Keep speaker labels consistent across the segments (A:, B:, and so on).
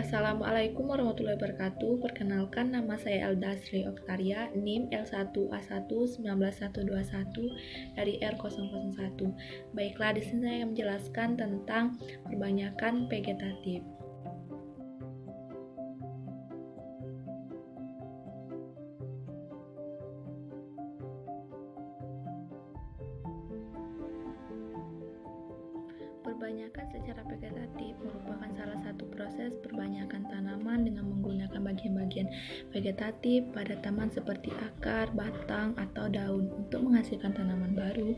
A: Assalamualaikum warahmatullahi wabarakatuh. Perkenalkan, nama saya Elda Sri Oktaria, NIM L1A1 19121 dari R001. Baiklah, di sini saya akan menjelaskan tentang perbanyakan vegetatif. Perbanyakan secara vegetatif merupakan salah satu proses perbanyakan tanaman dengan menggunakan bagian-bagian vegetatif pada taman seperti akar, batang, atau daun untuk menghasilkan tanaman baru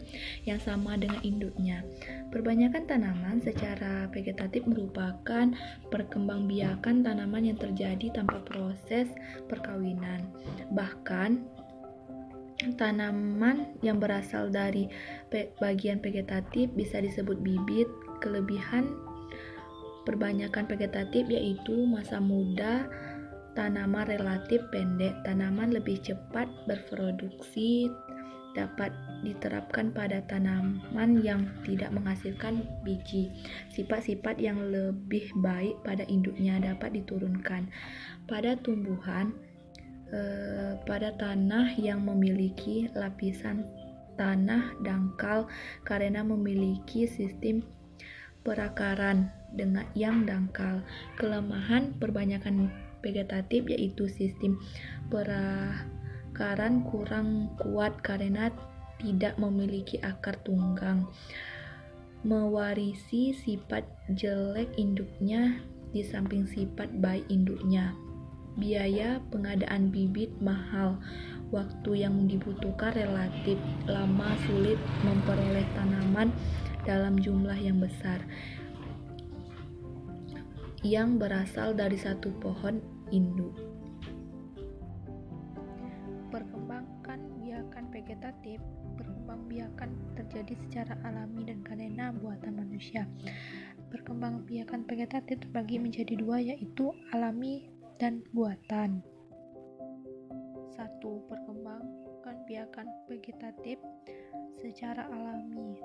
A: yang sama dengan induknya. Perbanyakan tanaman secara vegetatif merupakan perkembangbiakan tanaman yang terjadi tanpa proses perkawinan. Bahkan tanaman yang berasal dari bagian vegetatif bisa disebut bibit. Kelebihan perbanyakan vegetatif yaitu masa muda tanaman relatif pendek, tanaman lebih cepat berproduksi, dapat diterapkan pada tanaman yang tidak menghasilkan biji. Sifat-sifat yang lebih baik pada induknya dapat diturunkan pada tumbuhan pada tanah yang memiliki lapisan tanah dangkal karena memiliki sistem perakaran dengan yang dangkal. Kelemahan perbanyakan vegetatif yaitu sistem perakaran kurang kuat karena tidak memiliki akar tunggang, mewarisi sifat jelek induknya di samping sifat baik induknya. Biaya pengadaan bibit mahal, waktu yang dibutuhkan relatif lama, sulit memperoleh tanaman dalam jumlah yang besar yang berasal dari satu pohon induk. Perkembangbiakan vegetatif. Perkembangbiakan terjadi secara alami dan karena buatan manusia. Perkembangbiakan vegetatif terbagi menjadi dua, yaitu alami dan buatan. 1. Perkembangbiakan vegetatif secara alami.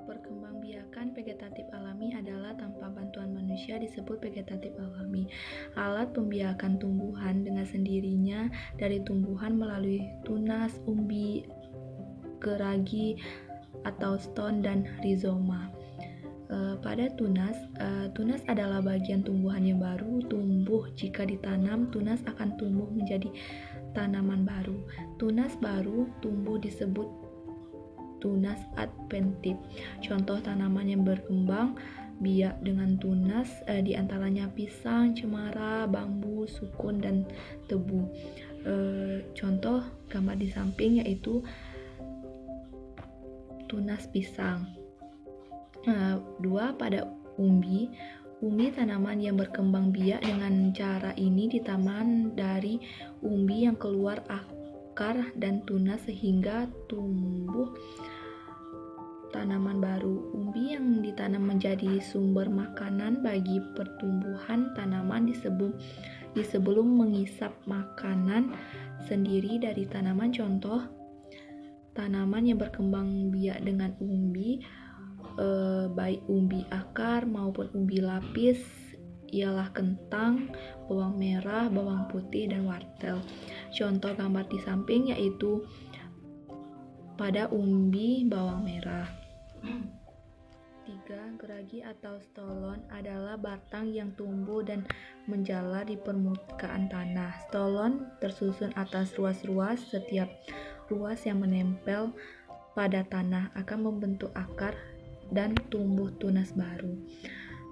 A: Perkembangbiakan vegetatif alami adalah tanpa bantuan manusia, disebut vegetatif alami. Alat pembiakan tumbuhan dengan sendirinya dari tumbuhan melalui tunas, umbi, geragi atau stone dan rizoma. Pada tunas adalah bagian tumbuhan yang baru tumbuh. Jika ditanam, tunas akan tumbuh menjadi tanaman baru. Tunas baru tumbuh disebut tunas adventif. Contoh tanaman yang berkembang biak dengan tunas diantaranya pisang, cemara, bambu, sukun, dan tebu. Contoh gambar di samping yaitu tunas pisang. 2. Pada umbi. Umbi tanaman yang berkembang biak. Dengan cara ini ditanam dari umbi yang keluar akar dan tunas sehingga tumbuh tanaman baru. Umbi yang ditanam menjadi sumber makanan bagi pertumbuhan tanaman sebelum mengisap makanan sendiri dari tanaman. Contoh tanaman yang berkembang biak dengan umbi, baik umbi akar maupun umbi lapis, ialah kentang, bawang merah, bawang putih, dan wortel. Contoh gambar di samping yaitu pada umbi bawang merah. 3. Geragi atau stolon adalah batang yang tumbuh dan menjalar di permukaan tanah. Stolon tersusun atas ruas-ruas. Setiap ruas yang menempel pada tanah akan membentuk akar dan tumbuh tunas baru.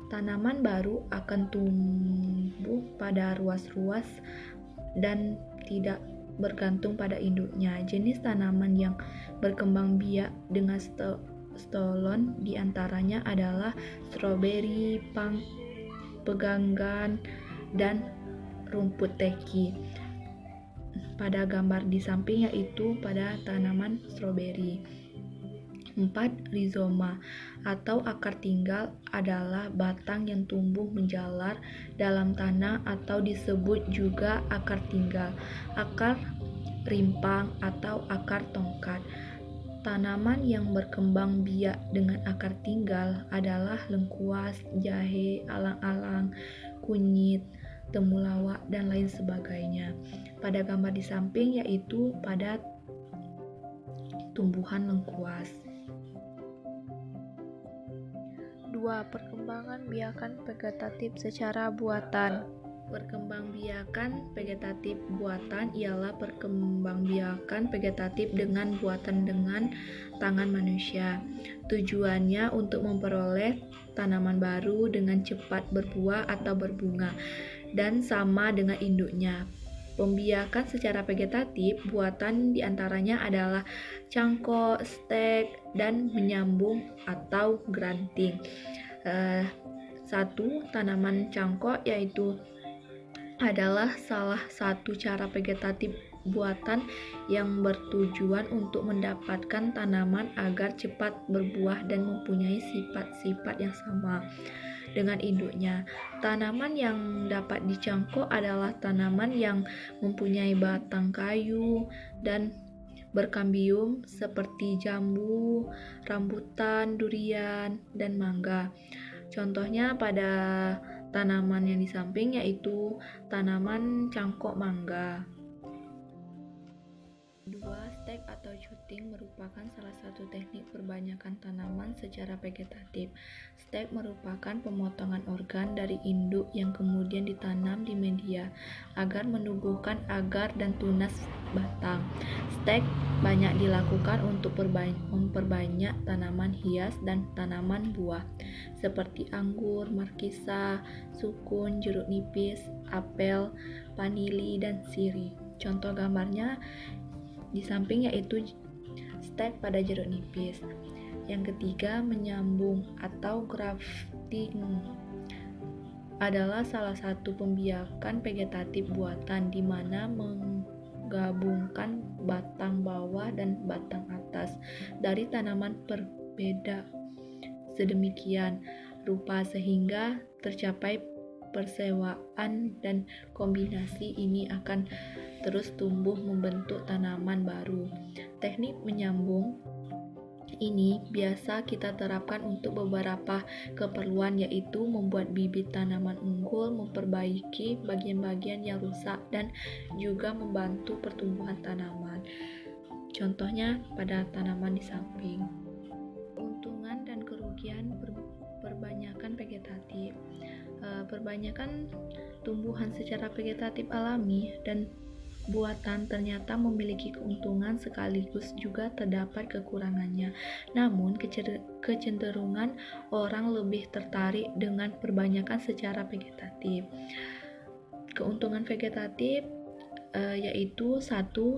A: Tanaman baru akan tumbuh pada ruas-ruas dan tidak bergantung pada induknya. Jenis tanaman yang berkembang biak dengan stolon diantaranya adalah stroberi, pang, peganggan, dan rumput teki. Pada gambar di samping yaitu pada tanaman stroberi. 4. Rizoma atau akar tinggal adalah batang yang tumbuh menjalar dalam tanah atau disebut juga akar tinggal, akar rimpang, atau akar tongkat. Tanaman yang berkembang biak dengan akar tinggal adalah lengkuas, jahe, alang-alang, kunyit, temulawak, dan lain sebagainya. Pada gambar di samping yaitu pada tumbuhan lengkuas.
B: 2. Perkembangan biakan vegetatif secara buatan.
A: Perkembangbiakan vegetatif buatan ialah perkembangbiakan vegetatif dengan buatan dengan tangan manusia. Tujuannya untuk memperoleh tanaman baru dengan cepat berbuah atau berbunga dan sama dengan induknya. Pembiakan secara vegetatif buatan diantaranya adalah cangkok, stek, dan menyambung atau grafting. Satu, tanaman cangkok yaitu adalah salah satu cara vegetatif buatan yang bertujuan untuk mendapatkan tanaman agar cepat berbuah dan mempunyai sifat-sifat yang sama dengan induknya. Tanaman yang dapat dicangkok adalah tanaman yang mempunyai batang kayu dan berkambium seperti jambu, rambutan, durian, dan mangga. Contohnya pada tanaman yang di samping yaitu tanaman cangkok mangga. 2. Stek atau cutting merupakan salah satu teknik perbanyakan tanaman secara vegetatif. Stek merupakan pemotongan organ dari induk yang kemudian ditanam di media agar menumbuhkan agar dan tunas batang. Stek banyak dilakukan untuk memperbanyak tanaman hias dan tanaman buah seperti anggur, markisa, sukun, jeruk nipis, apel, vanili, dan sirih. Contoh gambarnya di samping yaitu stek pada jeruk nipis. Yang ketiga, menyambung atau grafting adalah salah satu pembiakan vegetatif buatan di mana menggabungkan batang bawah dan batang atas dari tanaman berbeda sedemikian rupa sehingga tercapai persewaan, dan kombinasi ini akan terus tumbuh membentuk tanaman baru. Teknik menyambung ini biasa kita terapkan untuk beberapa keperluan, yaitu membuat bibit tanaman unggul, memperbaiki bagian-bagian yang rusak, dan juga membantu pertumbuhan tanaman. Contohnya pada tanaman di samping. Keuntungan dan kerugian perbanyakan vegetatif. Perbanyakan tumbuhan secara vegetatif alami dan buatan ternyata memiliki keuntungan sekaligus juga terdapat kekurangannya. Namun kecenderungan orang lebih tertarik dengan perbanyakan secara vegetatif. Keuntungan vegetatif yaitu 1.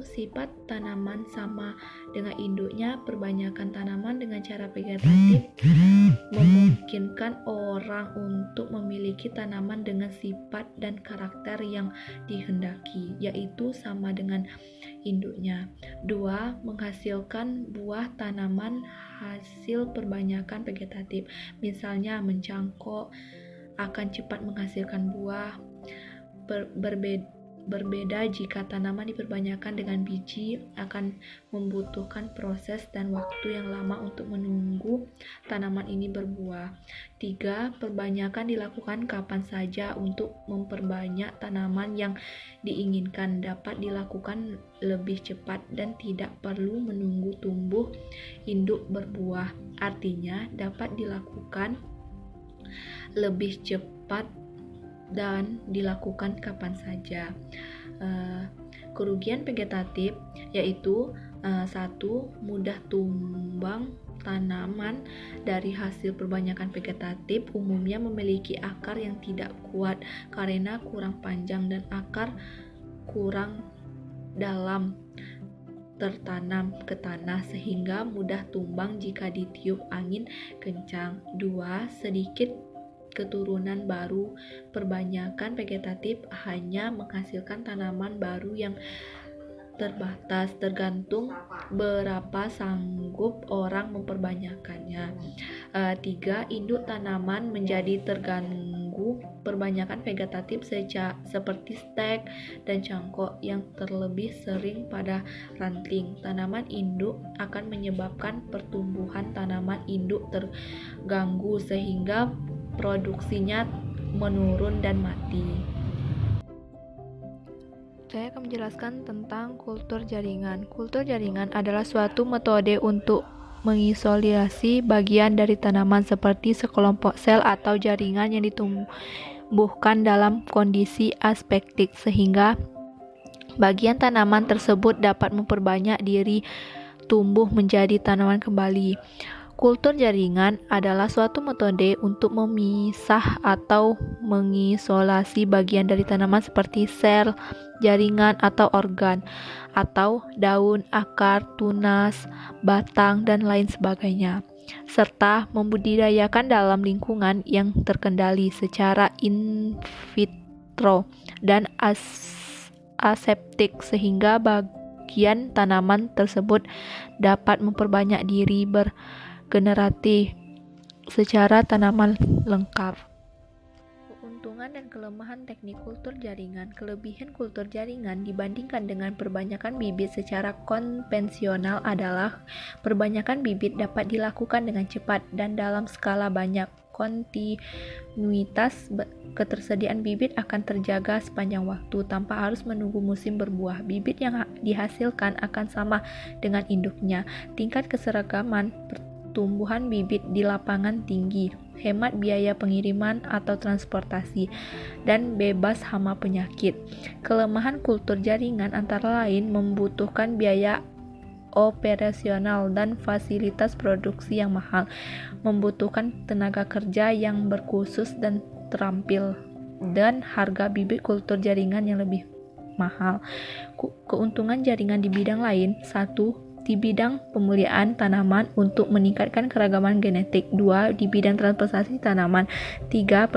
A: Sifat tanaman sama dengan induknya. Perbanyakan tanaman dengan cara vegetatif memungkinkan orang untuk memiliki tanaman dengan sifat dan karakter yang dihendaki, yaitu sama dengan induknya. 2. Menghasilkan buah tanaman hasil perbanyakan vegetatif. Misalnya mencangkok akan cepat menghasilkan buah. Berbeda jika tanaman diperbanyakan dengan biji, akan membutuhkan proses dan waktu yang lama untuk menunggu tanaman ini berbuah. 3. Perbanyakan dilakukan kapan saja untuk memperbanyak tanaman yang diinginkan, dapat dilakukan lebih cepat dan tidak perlu menunggu tumbuh induk berbuah. Artinya dapat dilakukan lebih cepat dan dilakukan kapan saja. Kerugian vegetatif yaitu 1. Mudah tumbang. Tanaman dari hasil perbanyakan vegetatif umumnya memiliki akar yang tidak kuat karena kurang panjang dan akar kurang dalam tertanam ke tanah sehingga mudah tumbang jika ditiup angin kencang. 2. Sedikit keturunan baru. Perbanyakan vegetatif hanya menghasilkan tanaman baru yang terbatas, tergantung berapa sanggup orang memperbanyakkannya. 3. Induk tanaman menjadi terganggu. Perbanyakan vegetatif seperti stek dan cangkok yang terlebih sering pada ranting tanaman induk akan menyebabkan pertumbuhan tanaman induk terganggu sehingga produksinya menurun dan mati.
B: Saya akan menjelaskan tentang kultur jaringan. Kultur jaringan adalah suatu metode untuk mengisolasi bagian dari tanaman seperti sekelompok sel atau jaringan yang ditumbuhkan dalam kondisi aspektik sehingga bagian tanaman tersebut dapat memperbanyak diri tumbuh menjadi tanaman kembali. Kultur jaringan adalah suatu metode untuk memisah atau mengisolasi bagian dari tanaman seperti sel, jaringan atau organ, atau daun, akar, tunas, batang, dan lain sebagainya, serta membudidayakan dalam lingkungan yang terkendali secara in vitro dan aseptik sehingga bagian tanaman tersebut dapat memperbanyak diri bergenerasi secara tanaman lengkap. Keuntungan dan kelemahan teknik kultur jaringan. Kelebihan kultur jaringan dibandingkan dengan perbanyakan bibit secara konvensional adalah perbanyakan bibit dapat dilakukan dengan cepat dan dalam skala banyak. Kontinuitas ketersediaan bibit akan terjaga sepanjang waktu tanpa harus menunggu musim berbuah. Bibit yang dihasilkan akan sama dengan induknya. Tingkat keseragaman pertumbuhan bibit di lapangan tinggi, hemat biaya pengiriman atau transportasi, dan bebas hama penyakit. Kelemahan kultur jaringan antara lain membutuhkan biaya operasional dan fasilitas produksi yang mahal, membutuhkan tenaga kerja yang berkursus dan terampil, dan harga bibit kultur jaringan yang lebih mahal. Keuntungan jaringan di bidang lain: 1. Di bidang pemuliaan tanaman untuk meningkatkan keragaman genetik. 2. Di bidang transplantasasi tanaman. 3.